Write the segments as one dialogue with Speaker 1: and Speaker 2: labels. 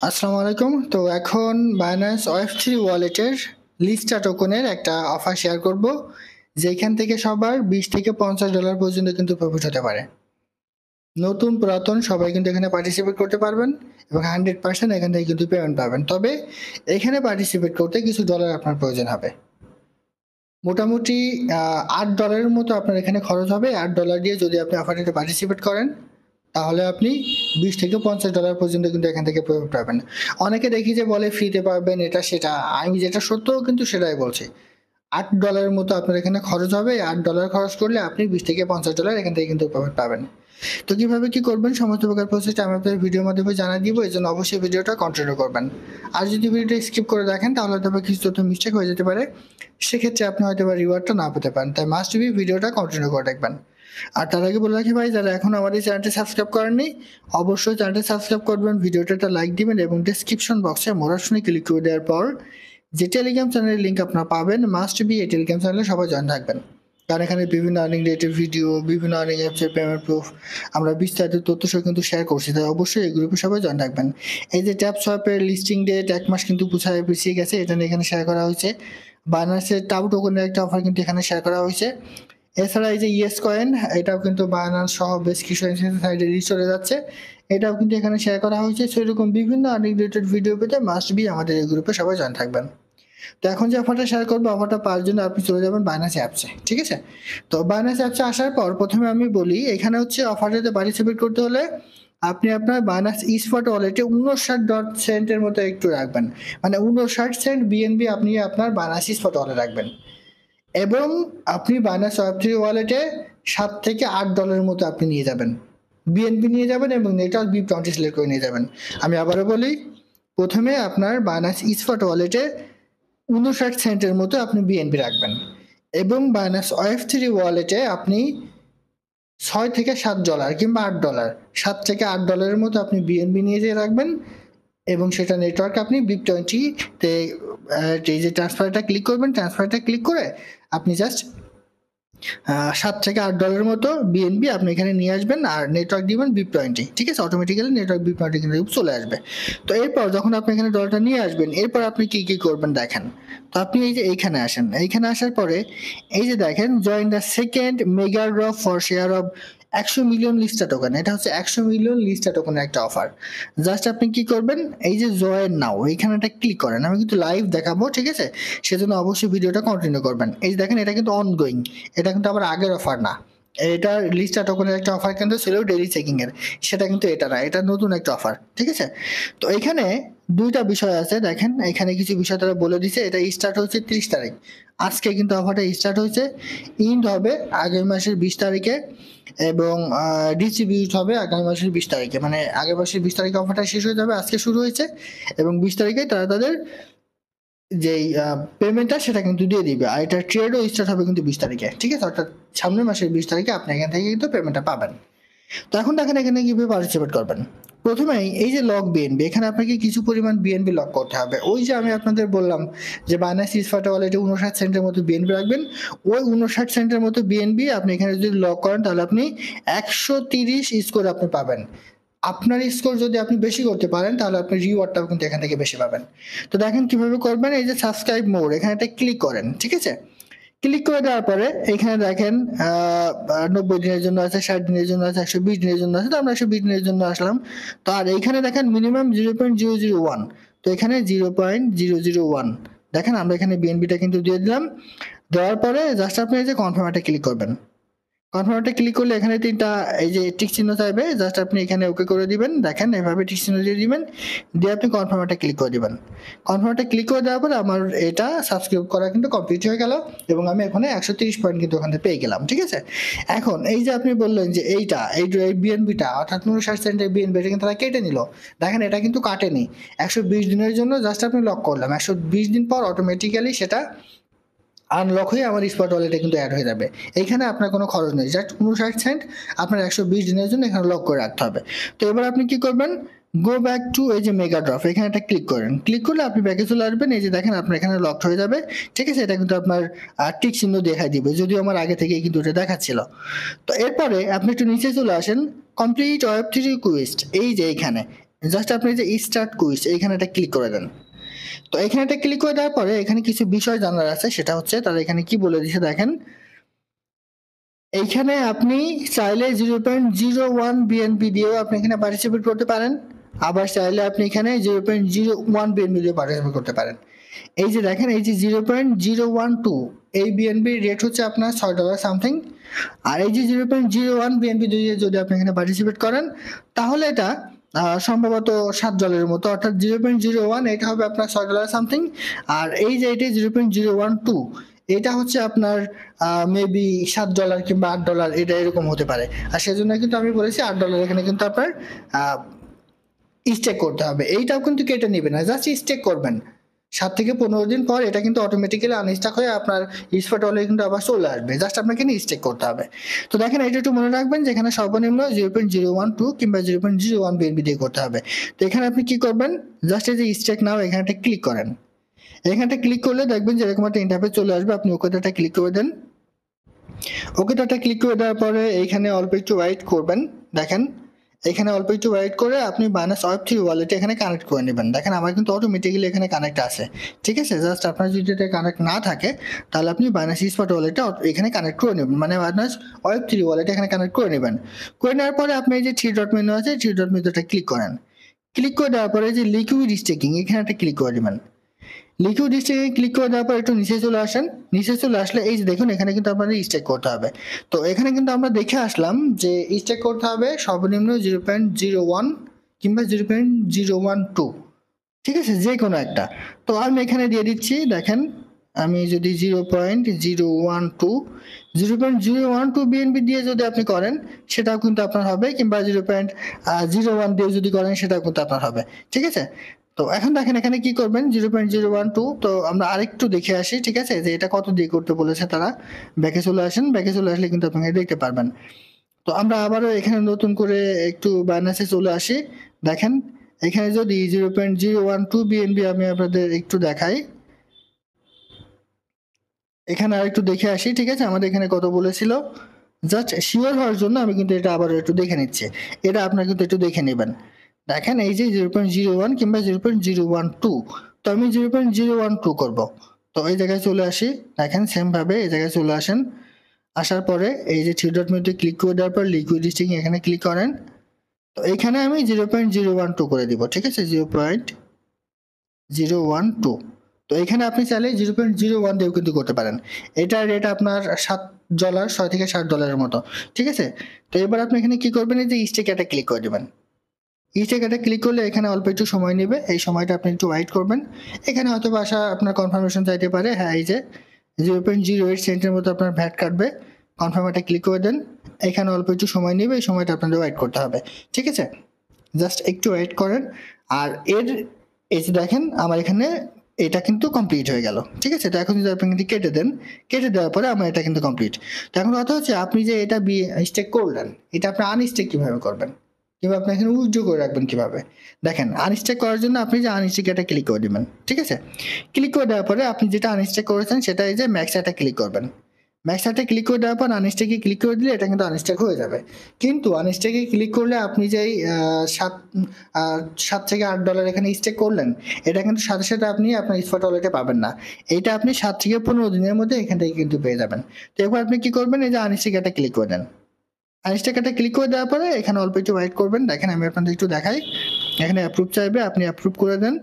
Speaker 1: আসসালামু আলাইকুম। তো এখন বাইন্যান্স ওয়েব3 ওয়ালেটের লিস্টা টোকনের একটা অফার শেয়ার করব, যেখান থেকে সবার $20 থেকে $50 পর্যন্ত কিন্তু প্রফিট হতে পারে। নতুন পুরাতন সবাই কিন্তু এখানে পার্টিসিপেট করতে পারবেন এবং 100% এখান থেকে কিন্তু পেমেন্ট পাবেন। তবে এখানে পার্টিসিপেট করতে কিছু ডলার আপনার প্রয়োজন হবে। মোটামুটি $8 মতো আপনার এখানে খরচ হবে। $8 দিয়ে যদি আপনি অফারটাতে পার্টিসিপেট করেন, তাহলে আপনি $20 থেকে $50 পর্যন্ত কিন্তু এখান থেকে পেমেন্ট পাবেন। অনেকে দেখি যে বলে ফ্রিতে পাবেন এটা সেটা, আমি যেটা সত্য কিন্তু সেটাই বলছি। $8 মতো আপনার এখানে খরচ হবে। $8 খরচ করলে আপনি $20 থেকে $50 এখান থেকে কিন্তু পেমেন্ট পাবেন। তো কিভাবে কি করবেন সমস্ত প্রকার প্রসেসটা আমি আপনাদের ভিডিওর মাধ্যমে জানিয়ে দিব, এই জন্য অবশ্যই ভিডিওটা কন্টিনিউ করবেন। আর যদি ভিডিওটা স্কিপ করে দেখেন তাহলে হয়তো কিছু তথ্য মিস্টেক হয়ে যেতে পারে, সেক্ষেত্রে আপনি হয়তো রিওয়ার্ডটা না পেতে পারেন। তাই মাস্ট বি ভিডিওটা কন্টিনিউ করে দেখবেন। আর তার আগে বলে রাখি ভাই, যারা এখন আমাদের চ্যানেলটি সাবস্ক্রাইব করেননি অবশ্যই চ্যানেলটি সাবস্ক্রাইব করবেন, ভিডিওটা একটা লাইক দিবেন এবং ডেসক্রিপশন বক্সে মোর অপশনে ক্লিক করে দেওয়ার পর যে টেলিগ্রাম চ্যানেলের লিঙ্ক আপনারা পাবেন, মাস্ট বি এই টেলিগ্রাম চ্যানেলে সবাই জয়েন থাকবেন। কারণ এখানে বিভিন্ন আর্নিং রিলেটেড ভিডিও, বিভিন্ন আর্নিং অ্যাপসের পেমেন্ট প্রুফ আমরা বিস্তারিত তথ্য সহ কিন্তু শেয়ার করছি, তাই অবশ্যই এই গ্রুপে সবাই জয়েন থাকবেন। এই যে ট্যাপ সোয়াপের লিস্টিং ডেট 1 মাস কিন্তু পিছিয়ে গেছে, এটা নিয়ে এখানে শেয়ার করা হয়েছে। বাইন্যান্সের টাউ টোকেনের একটা অফার কিন্তু এখানে শেয়ার করা হয়েছে। এছাড়া এই যে ইয়েস কয়েন, এটাও কিন্তু বাইন্যান্স সহ বেশ কিছু সাইডে চলে যাচ্ছে, এটাও কিন্তু এখানে শেয়ার করা হয়েছে। সেরকম বিভিন্ন আর্নিং রিলেটেড ভিডিও পেতে মাস্ট বি আমাদের এই গ্রুপে সবাই জয়েন থাকবেন। তো এখন যে অফারটা শেয়ার করবো, অফারটা পাওয়ার জন্য আপনি চলে যাবেন বাইন্যান্স অ্যাপসে, ঠিক আছে? তো বাইন্যান্স অ্যাপসে আসার পর প্রথমে আমি বলি, এখানে হচ্ছে অফারটাতে পার্টিসিপেট করতে হলে আপনি আপনার বাইন্যান্স স্পট ওয়ালেটে 59 সেন্টের মতো একটু রাখবেন, মানে 59 সেন্ট বিএনবি আপনি আপনার বাইন্যান্স স্পট ওয়ালেট রাখবেন। এবং আপনি বাইন্যান্স ওয়েব3 ওয়ালেটে $7 থেকে $8 মতো আপনি নিয়ে যাবেন, বিএনপি নিয়ে যাবেন এবং নেটওয়ার্ক BIP20 সিলেক্ট করে নিয়ে যাবেন। আমি আবারও বলি, প্রথমে আপনার বাইন্যান্স স্পট ওয়ালেটে 59 সেন্টের মতো আপনি বিএনপি রাখবেন এবং বাইন্যান্স ওয়েব3 ওয়ালেটে আপনি $6 থেকে $7 কিংবা $8, $7 থেকে $8 মতো আপনি বিএনপি নিয়ে যেয়ে রাখবেন এবং সেটা নেটওয়ার্ক আপনি BIP20 এই যে ট্রান্সফারটা ক্লিক করবেন, ট্রান্সফারটা ক্লিক করে আপনি জাস্ট $7 থেকে $8 মতো বিএনবি আপনি এখানে নিয়ে আসবেন আর নেটওয়ার্ক দিবেন BIP20, ঠিক আছে? অটোমেটিক্যালি নেটওয়ার্ক BIP20 কিন্তু চলে আসবে। তো এরপর যখন আপনি এখানে ডলারটা নিয়ে আসবেন, এরপর আপনি কি কি করবেন দেখেন। তো আপনি এই যে এইখানে আসেন, এইখানে আসার পরে এই যে দেখেন join the second mega draw for share of 100 million লিস্টা token, এটা হচ্ছে 100 মিলিয়ন লিস্টা টোকেনের একটা অফার। জাস্ট আপনি কি করবেন, এই যে জয়েন নাও এইখানে একটা ক্লিক করেন। আমি কিন্তু লাইভ দেখাবো, ঠিক আছে? সেজন্য অবশ্যই ভিডিওটা কন্টিনিউ করবেন। এই যে দেখেন, এটা কিন্তু অনগোয়িং, এটা কিন্তু আবার আগের অফার না। এটা লিস্টা টোকেনের একটা অফার কিন্তু ছিল ডেইলি চেকিং এর, সেটা কিন্তু এটা না, এটা নতুন একটা অফার, ঠিক আছে? তো এখানে দুইটা বিষয় আছে, দেখেন এখানে কিছু বিষয় তারা বলে দিছে। এটা স্টার্ট হচ্ছে 30 তারিখ, আজকে কিন্তু অফারটা স্টার্ট হয়েছে, ইন্ড হবে আগামী মাসের 20 তারিখে এবং ডিস্ট্রিবিউট হবে আগামী মাসের 20 তারিখে, মানে আগের মাসের 20 তারিখে অফারটা শেষ হয়ে যাবে, আজকে শুরু হয়েছে এবং 20 তারিখে তারা তাদের যেই পেমেন্টটা সেটা কিন্তু দিয়ে দিবে। আর এটা ট্রেডও স্টার্ট হবে কিন্তু 20 তারিখে, ঠিক আছে? অর্থাৎ সামনের মাসের 20 তারিখে আপনি এখান থেকে কিন্তু পেমেন্টটা পাবেন। তো এখন দেখেন এখানে কিভাবে পার্টিসিপেট করবেন। প্রথমেই এই যে লক বিএনবি, এখানে আপনাকে কিছু পরিমাণ বিএনবি লক করতে হবে। ওই যে আমি আপনাদের বললাম যে বাইন্যান্স স্পট ওয়ালেটে 59 সেন্টের মতো বিএনবি রাখবেন, ওই 59 সেন্টের মতো বিএনবি আপনি এখানে যদি লক করেন তাহলে আপনি 130 স্কোর আপনি পাবেন। আপনার স্কোর যদি আপনি বেশি করতে পারেন তাহলে আপনি রিওয়ার্ডটাও কিন্তু এখান থেকে বেশি পাবেন। তো দেখেন কিভাবে করবেন, এই যে সাবস্ক্রাইব মোর এখানে একটা ক্লিক করেন, ঠিক আছে? ক্লিক করে দেওয়ার পরে এখানে দেখেন 90 দিনের জন্য আছে, 60 দিনের জন্য আছে, 120 দিনের জন্য আছে। তো আমরা 120 দিনের জন্য আসলাম। তো আর এইখানে দেখেন মিনিমাম 0.001, তো এখানে 0.001 দেখেন আমরা এখানে বিএনবিটা কিন্তু দিয়ে দিলাম। দেওয়ার পরে জাস্ট আপনি এই যে কনফার্মটা ক্লিক করবেন। কনফার্মটা ক্লিক করলে এখানে 3টা এই যে টিক চিহ্ন চাইবে, জাস্ট আপনি এখানে ওকে করে দিবেন। দেখেন এভাবে টিক চিহ্ন দিয়ে দিবেন, দিয়ে আপনি কনফার্মটা ক্লিক করে দিবেন। কনফার্মটা ক্লিক করে দেওয়ার পরে আমার এটা সাবস্ক্রাইব করা কিন্তু কমপ্লিট হয়ে গেল এবং আমি এখানে 130 পয়েন্ট কিন্তু ওখানে পেয়ে গেলাম, ঠিক আছে? এখন এই যে আপনি বললেন যে এই বিএনবিটা অর্থাৎ 59 সেন্টের বিএনবি, এটা কিন্তু তারা কেটে নিল। দেখেন এটা কিন্তু কাটেনি, 120 দিনের জন্য জাস্ট আপনি লক করলাম, 120 দিন পর অটোমেটিক্যালি সেটা আনলক হয়ে আমার স্পট ওয়ালেটে কিন্তু অ্যাড হয়ে যাবে। এইখানে আপনার কোনো খরচ নেই, জাস্ট 59 সেন্ট আপনার 120 দিনের জন্য এখানে লক করে রাখতে হবে। তো এবার আপনি কি করবেন, গো ব্যাক টু এই যে মেগা ড্রপ, এখানে একটা ক্লিক করেন। ক্লিক করলে আপনি ব্যাকে চলে আসবেন। এই যে দেখেন আপনার এখানে লক হয়ে যাবে, ঠিক আছে? এটা কিন্তু আপনার টিক চিহ্ন দেখাই দিবে, যদিও আমার আগে থেকে কিন্তু এটা দেখাচ্ছিল। তো এরপরে আপনি একটু নিচে চলে আসেন, কমপ্লিট ওয়েব3 রিকোয়েস্ট, এই যে এইখানে জাস্ট আপনি যে স্টার্ট কুইজ এইখানে একটা ক্লিক করে দেন। তো এখানে একটা ক্লিক করে দেওয়ার পরে এখানে কিছু বিষয় জানার আছে, সেটা হচ্ছে তারা এখানে কি বলে দিয়েছে দেখেন। এইখানে আপনি চাইলে 0.01 বিএনপি দিয়েও আপনি এখানে পার্টিসিপেট করতে পারেন, আবার চাইলে আপনি এখানে 0.01 বিএনপি দিয়ে পার্টিসিপেট করতে পারেন। এই যে দেখেন, এই যে 0.012 এই বিএনপি রেট হচ্ছে আপনার $6 সামথিং, আর এই যে 0.01 বিএনপি দিয়ে যদি আপনি এখানে পার্টিসিপেট করেন তাহলে এটা সম্ভবত $7 মতো, অর্থাৎ 0.01 এটা হবে আপনার $6 সামথিং, আর এই যে এটা 0.012 এটা হচ্ছে আপনার মেবি $7 কিংবা $8 এটা এরকম হতে পারে। আর সেজন্য কিন্তু আমি বলেছি $8 এখানে কিন্তু আপনার স্টেক করতে হবে। এইটাও কিন্তু কেটে নেবেন না, জাস্ট স্টেক করবেন। 7 থেকে 15 দিন পর এটা কিন্তু অটোমেটিক্যালি আনস্টক হয়ে আপনার স্পট ওয়ালেটে কিন্তু আবার চলে আসবে, জাস্ট আপনাকে স্টেক করতে হবে। তো দেখেন এটা একটু মনে রাখবেন যে এখানে সর্বনিম্ন 0.012 কিংবা 0.01 বিএনপি দিয়ে করতে হবে। তো এখানে আপনি কি করবেন, জাস্ট এই যে স্টেক নাও এখানে একটা ক্লিক করেন। এখানটা ক্লিক করলে দেখবেন যে এরকম একটা ইন্টারফেস চলে আসবে, আপনি ওকেটা ক্লিক করে দেন। ওকেটা ক্লিক করে দেওয়ার পরে এইখানে অল্প একটু ওয়েট করবেন। দেখেন এখানে অল্প একটু ওয়েট করে আপনি বাইন্যান্স ওয়েব3 ওয়ালেটে এখানে কানেক্ট করে নেবেন। দেখেন আমার কিন্তু অটোমেটিক্যালি এখানে কানেক্ট আছে, ঠিক আছে। জাস্ট আপনার যদি এটা কানেক্ট না থাকে তাহলে আপনি বাইন্যান্স স্পট ওয়ালেটে এখানে কানেক্ট করে নেবেন, মানে বাইন্যান্স ওয়েব3 ওয়ালেটে এখানে কানেক্ট করে নেবেন। করে নেওয়ার পরে আপনি এই যে 3 ডট মেনু আছে, 3 ডট মেনুতে ক্লিক করেন। ক্লিক করে দেওয়ার পরে যে লিকুইড স্টেকিং এখানে একটা ক্লিক করে দেবেন। লিকুইড স্টেকিং ক্লিক করে দেওয়ার পর একটু নিচে চলে আসেন। নিচে চলে আসলে এই যে দেখুন এখানে কিন্তু আপনাদের স্টেক করতে হবে। তো এখানে কিন্তু আমরা দেখে আসলাম যে স্টেক করতে হবে সর্বনিম্ন 0.01 কিংবা 0.012, ঠিক আছে, যে কোনো একটা। তো আমি এখানে দিয়ে দিচ্ছি। দেখেন আমি যদি 0.012 বিএনপি দিয়ে যদি আপনি করেন সেটাও কিন্তু আপনার হবে, কিংবা 0.01 দিয়ে যদি করেন সেটাও কিন্তু আপনার হবে, ঠিক আছে। তো এখন দেখেন এখানে কি করবেন 0.012। তো আমরা আরেকটু দেখে আসি, ঠিক আছে, যে এটা কত দিয়ে করতে বলেছে তারা। ব্যাকে চলে আসেন, ব্যাকে চলে আসলে কিন্তু আপনি দেখতে পারবেন। তো আমরা আবারও এখানে নতুন করে একটু বাইন্যান্সে চলে আসি। দেখেন এখানে যদি 0.012 বিএনপি আমি আপনাদের একটু দেখাই, এখানে আর একটু দেখে আসি, ঠিক আছে, আমাদের এখানে কত বলেছিল। জাস্ট শিওর হওয়ার জন্য আমি কিন্তু এটা আবার একটু দেখে নিচ্ছি, এটা আপনারা কিন্তু একটু দেখে নেবেন। দেখেন এই যে 0.01 কিংবা 0.012, তো আমি 0.012 করব। তো এই জায়গায় চলে আসি। দেখেন সেম ভাবে এই জায়গায় চলে আসেন। আসার পরে এই যে 3 ডট মেনুতে ক্লিক করে দেওয়ার পর লিকুইড স্টেকিং এখানে ক্লিক করেন। তো এখানে আমি 0.012 করে দিব, ঠিক আছে, 0.012। তো এখানে আপনি চাইলে 0.01 দিয়েও কিন্তু করতে পারেন। এটার রেট আপনার $7, $6 থেকে $7 মতো, ঠিক আছে। তো এবার আপনি এখানে কি করবেন, এই যে স্টেক এটা ক্লিক করে দেবেন। স্টেক এটা ক্লিক করলে এখানে অল্প একটু সময় নেবে, এই সময়টা আপনি একটু ওয়েট করবেন। এখানে হয়তো বাসা আপনার কনফার্মেশন চাইতে পারে, হ্যাঁ এই যে 0.08 সেন্টের মতো আপনার ভ্যাট কাটবে। কনফার্ম এটা ক্লিক করে দেন। এখানে অল্প একটু সময় নেবে, এই সময়টা আপনাদের ওয়েট করতে হবে, ঠিক আছে। জাস্ট একটু ওয়েট করেন। আর এই যে দেখেন আমার এখানে এটা কিন্তু কমপ্লিট হয়ে গেল, ঠিক আছে। তো এখন যদি আপনি কিন্তু কেটে দেন, কেটে দেওয়ার পরে আমার এটা কিন্তু কমপ্লিট। তো এখন কথা হচ্ছে আপনি যে এটা স্টেক করলেন এটা আপনি আনস্টেক কিভাবে করবেন, কিংবা আপনি এখানে উইথড্র করে রাখবেন কিভাবে। দেখেন আনস্টেক করার জন্য আপনি যে আনস্টেক এটা ক্লিক করে দিবেন, ঠিক আছে। ক্লিক করে দেওয়ার পরে আপনি যেটা আনস্টেক করেছেন সেটা এই যে ম্যাক্স এটা ক্লিক করবেন। ম্যাক্স চার্টে ক্লিক করে দেওয়ার পর আনস্টেকে ক্লিক করে দিলে এটা কিন্তু আনস্টেক হয়ে যাবে। কিন্তু আনস্টেকে ক্লিক করলে আপনি যেই সাত থেকে $8 এখানে স্টেক করলেন, এটা কিন্তু সাথে সাথে আপনি আপনার স্পট ওয়ালেটে পাবেন না। এইটা আপনি 7 থেকে 15 দিনের মধ্যে এখান থেকে কিন্তু পেয়ে যাবেন। তো এবার আপনি কি করবেন, এই যে আনস্টেক এটা ক্লিক করে দেন। আনস্টেক এটা ক্লিক করে দেওয়ার পরে এখানে অল্প একটু ওয়েট করবেন। দেখেন আমি আপনাদের একটু দেখাই, এখানে অ্যাপ্রুভ চাইবে, আপনি অ্যাপ্রুভ করে দেন।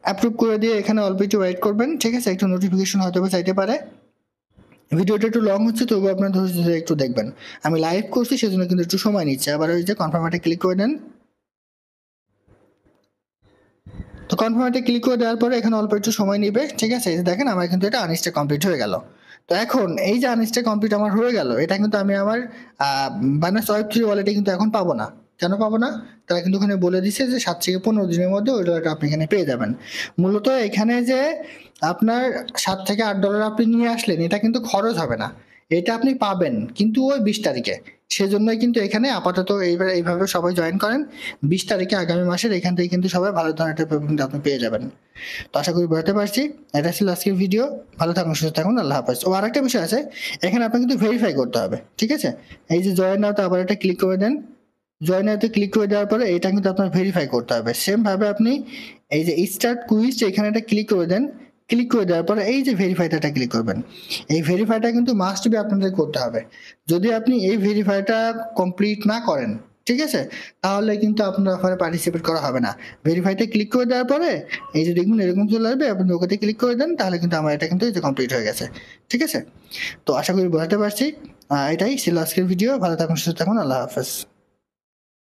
Speaker 1: অ্যাপ্রুভ করে দিয়ে এখানে অল্প একটু ওয়েট করবেন, ঠিক আছে। একটু নোটিফিকেশন হয়তো চাইতে পারে। ভিডিওটা একটু লং হচ্ছে, তবুও আপনার ধৈর্য ধরে একটু দেখবেন। আমি লাইভ করছি সেজন্য কিন্তু একটু সময় নিচ্ছে। আবার ওই যে কনফার্মেটে ক্লিক করে দেন। তো কনফার্মেটে ক্লিক করে দেওয়ার পরে এখানে অল্প একটু সময় নেবে, ঠিক আছে। দেখেন আমার কিন্তু এটা আনস্টেক কমপ্লিট হয়ে গেল। তো এখন এই যে আনস্টেক কমপ্লিট আমার হয়ে গেল, এটা কিন্তু আমি আমার বাইন্যান্স ওয়েব3 ওয়ালেটে কিন্তু এখন পাবো না। কেন পাবো না, তারা কিন্তু ওখানে বলে দিচ্ছে যে 7 থেকে 15 দিনের মধ্যে ওই ডলারটা আপনি এখানে পেয়ে যাবেন। মূলত এখানে যে আপনার $7 থেকে $8 আপনি নিয়ে আসলেন এটা কিন্তু খরচ হবে না, এটা আপনি পাবেন কিন্তু ওই 20 তারিখে। সেজন্যই কিন্তু এখানে আপাতত এইভাবে সবাই জয়েন করেন। 20 তারিখে আগামী মাসের এখান থেকে কিন্তু সবাই ভালো ধরনের একটা পেমেন্ট আপনি পেয়ে যাবেন। তো আশা করি বুঝতে পারছি। এটা ছিল আজকের ভিডিও। ভালো থাকুন, সুস্থ থাকুন, আল্লাহ হাফেজ। ও আরেকটা বিষয় আছে, এখানে আপনাকে কিন্তু ভেরিফাই করতে হবে, ঠিক আছে। এই যে জয়েন নাও, তো আবার এটা ক্লিক করে দেন। জয়েনাতে ক্লিক করে দেওয়ার পরে এটা কিন্তু আপনার ভেরিফাই করতে হবে। সেম ভাবে আপনি এই যে স্টার্ট কুইজ এখানে একটা ক্লিক করে দেন, ক্লিক করে দেওয়ার পরে এই যে ভেরিফাইটা ক্লিক করবেন। এই ভেরিফাইটা কিন্তু মাস্ট বি আপনাদের করতে হবে। যদি আপনি এই ভেরিফাইটা কমপ্লিট না করেন, ঠিক আছে, তাহলে কিন্তু আপনার অফারে পার্টিসিপেট করা হবে না। ভেরিফাইতে ক্লিক করে দেওয়ার পরে এই যে দেখুন এরকম চলে আসবে, আপনি ওকেতে ক্লিক করে দেন, তাহলে কিন্তু আমার এটা কিন্তু এই যে কমপ্লিট হয়ে গেছে। ঠিক আছে, তো আশা করি বোঝাতে পারছি। এটাই ছিল আজকের ভিডিও। ভালো থাকুন, সুস্থ থাকুন, আল্লাহ হাফেজ।